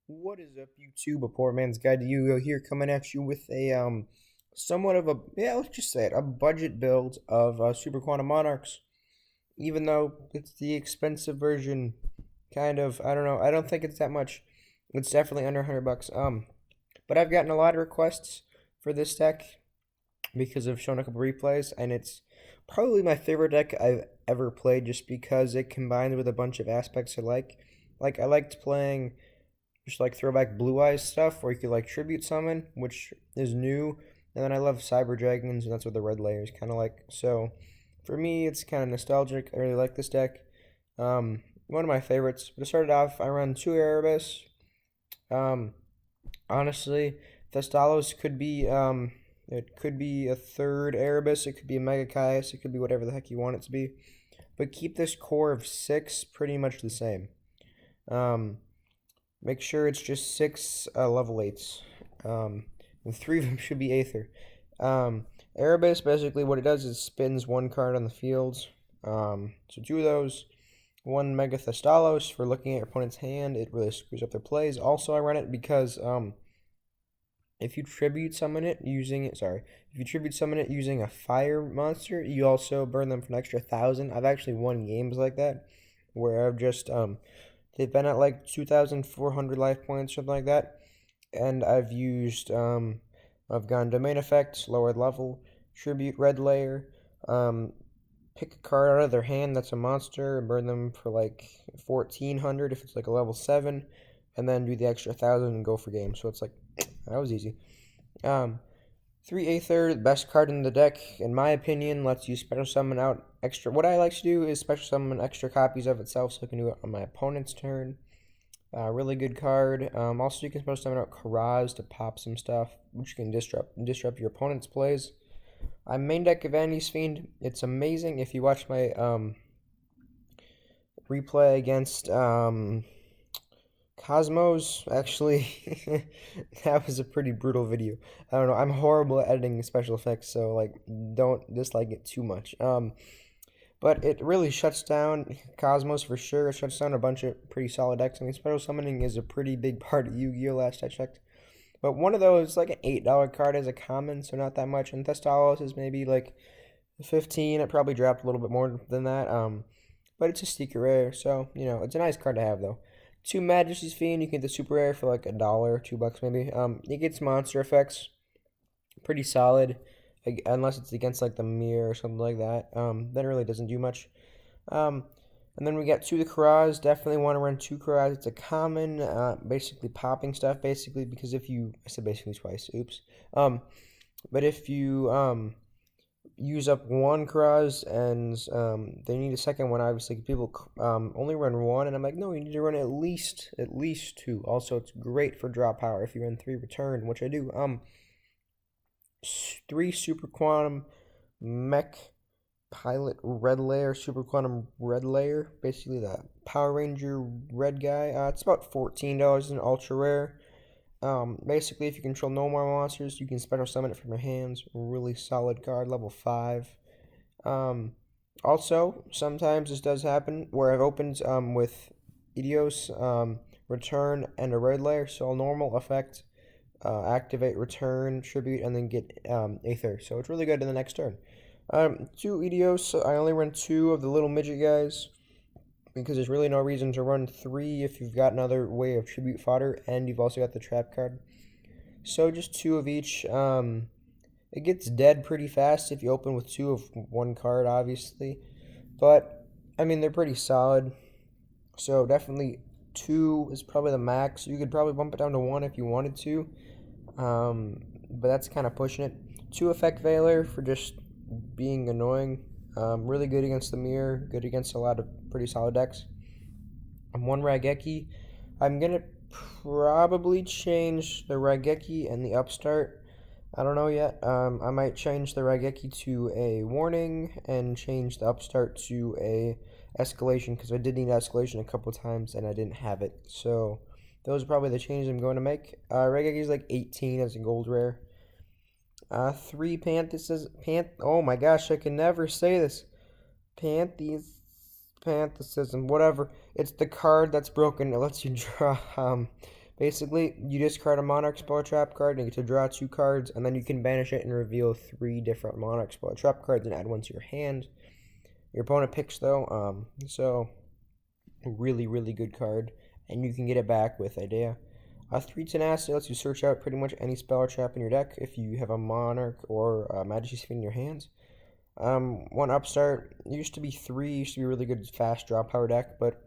What is up, YouTube? A poor man's guide to Yugioh here, coming at you with a somewhat of a, let's just say it, a budget build of Super Quantum Monarchs. Even though it's the expensive version, kind of. I don't know. I don't think it's that much. It's definitely under $100. But I've gotten a lot of requests for this deck because I've shown a couple replays, and it's probably my favorite deck I've ever played, just because it combines with a bunch of aspects I like. Like I liked playing just like throwback Blue Eyes stuff where you could like tribute summon, which is new. And then I love Cyber Dragons, and that's what the red layer is kind of like. So for me, it's kind of nostalgic. I really like this deck. One of my favorites. But to start it off, I run two Erebus. Um, Honestly, Thestalos could be it could be a third Erebus. It could be a Mega Caius. It could be whatever the heck you want it to be. But keep this core of six pretty much the same. Um, Make sure it's just six level 8s. And three of them should be Aether. Erebus, basically what it does is spins one card on the field. So two of those. One Mega Thestalos for looking at your opponent's hand. It really screws up their plays. Also, I run it because if you tribute summon it using a fire monster, you also burn them for an extra 1,000. I've actually won games like that where I've just they've been at like 2,400 life points, something like that. And I've gone Domain Effect, lowered level, Tribute, Red Layer, pick a card out of their hand that's a monster and burn them for like 1,400 if it's like a level 7, and then do the extra 1,000 and go for game. So it's like, that was easy. Um, 3 Aether, the best card in the deck, in my opinion, lets you special summon out extra. What I like to do is special summon extra copies of itself so I can do it on my opponent's turn. Really good card. Also, you can special summon out Karaz to pop some stuff, which can disrupt your opponent's plays. I'm main deck of Vanity's Fiend. It's amazing. If you watch my replay against Cosmos, actually, that was a pretty brutal video. I don't know. I'm horrible at editing special effects, so like, don't dislike it too much. But it really shuts down Cosmos for sure. It shuts down a bunch of pretty solid decks. I mean, special summoning is a pretty big part of Yu-Gi-Oh! Last I checked. But one of those, like an $8 card, is a common, so not that much. And Thestalos is maybe like 15. It probably dropped a little bit more than that. But it's a secret rare, so it's a nice card to have though. Two Majesty's Fiend, you can get the super rare for like $1, $2 maybe. It gets monster effects, pretty solid, unless it's against like the mirror or something like that. Then it really doesn't do much. Um, and then we got two the Karaz. Definitely want to run two Karaz. It's a common, basically popping stuff, basically, because if you, I said basically twice, oops. But if you use up one Karaz and they need a second one, obviously people only run one, and I'm like, no, you need to run at least two. Also, it's great for draw power if you run three return, which I do. Three Super Quantum Mech Pilot Red Layer, Super Quantum Red Layer, basically the Power Ranger red guy. It's about $14 in ultra rare. Basically, if you control no more monsters, you can special summon it from your hands. Really solid card, level 5. Um, Also, sometimes this does happen where I've opened with Idios, Return, and a red layer. So a normal effect, activate, return, tribute, and then get Aether. So it's really good in the next turn. Two Idios. I only run two of the little midget guys because there's really no reason to run three if you've got another way of tribute fodder and you've also got the trap card. So just two of each. It gets dead pretty fast if you open with two of one card, obviously. But, I mean, they're pretty solid. So definitely two is probably the max. You could probably bump it down to one if you wanted to. But that's kind of pushing it. Two Effect Veiler for just being annoying. Really good against the mirror. Good against a lot of pretty solid decks. One Raigeki. I'm going to probably change the Raigeki and the Upstart. I don't know yet. I might change the Raigeki to a warning and change the Upstart to a escalation because I did need escalation a couple times and I didn't have it. So those are probably the changes I'm going to make. Raigeki is like 18 as a gold rare. Three oh my gosh, I can never say this. Pantheism, whatever. It's the card that's broken. It lets you draw Basically, you discard a Monarch Spell Trap card and you get to draw 2 cards, and then you can banish it and reveal 3 different Monarch Spell Trap cards and add one to your hand. Your opponent picks though, so really, really good card, and you can get it back with Idea. 3 Tenacity lets you search out pretty much any spell or trap in your deck if you have a Monarch or a Majesty's Fiend in your hands. 1 Upstart used to be 3, used to be a really good fast draw power deck, but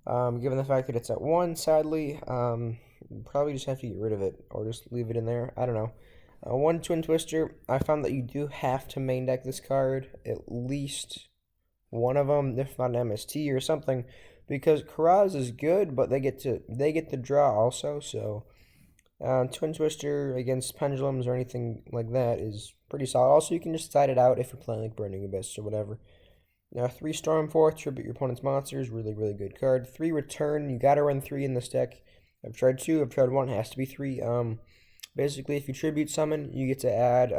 given the fact that it's at 1, sadly, probably just have to get rid of it or just leave it in there. I don't know. 1 Twin Twister, I found that you do have to main deck this card, at least one of them, if not an MST or something, because Karaz is good, but they get to draw also. So Twin Twister against Pendulums or anything like that is pretty solid. Also, you can just side it out if you're playing like Burning Abyss or whatever. Now, 3 Stormforth, tribute your opponent's monsters, really, really good card. 3 Return, you gotta run 3 in this deck. I've tried 2, I've tried 1, it has to be 3. Basically, if you tribute summon, you get to add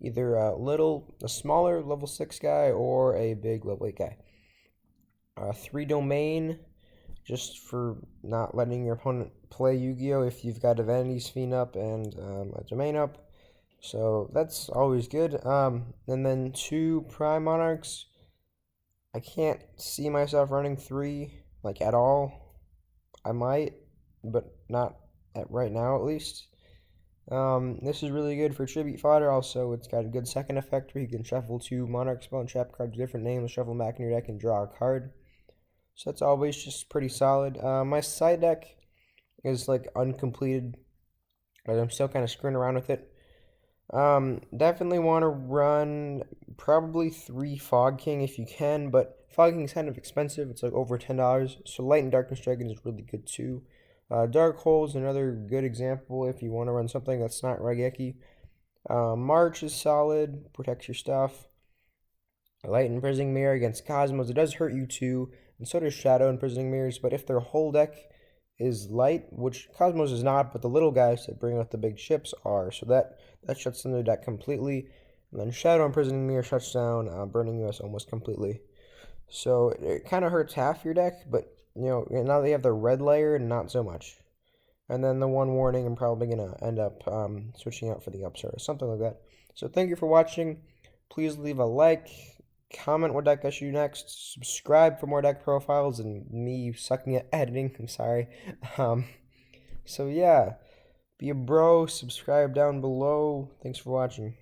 either a smaller level 6 guy or a big level 8 guy. 3 Domain, just for not letting your opponent play Yu-Gi-Oh! If you've got a Vanity's Fiend up and a Domain up. So that's always good. And then 2 Prime Monarchs. I can't see myself running 3, like, at all. I might, but not at right now, at least. This is really good for tribute fodder. Also, it's got a good second effect where you can shuffle 2 Monarch Spell and Trap cards with different names, shuffle them back in your deck, and draw a card. So that's always just pretty solid. My side deck is like uncompleted, but I'm still kind of screwing around with it. Definitely want to run probably 3 Fog King if you can, but Fog King's kind of expensive. It's like over $10. So Light and Darkness Dragon is really good too. Dark Hole is another good example if you want to run something that's not Raigeki. March is solid, protects your stuff. Light and Imprisoning Mirror against Cosmos, it does hurt you too, and so does Shadow and Imprisoning Mirrors, but if their whole deck is light, which Cosmos is not, but the little guys that bring out the big ships are, so that shuts down their deck completely. And then Shadow Imprisoning Mirror shuts down Burning US almost completely. So it kind of hurts half your deck, but now they have the red layer, not so much. And then the 1 Warning, I'm probably gonna end up switching out for the Upstart or something like that. So thank you for watching. Please leave a like, comment what deck I should do next, subscribe for more deck profiles and me sucking at editing. I'm sorry. So yeah, be a bro, subscribe down below. Thanks for watching.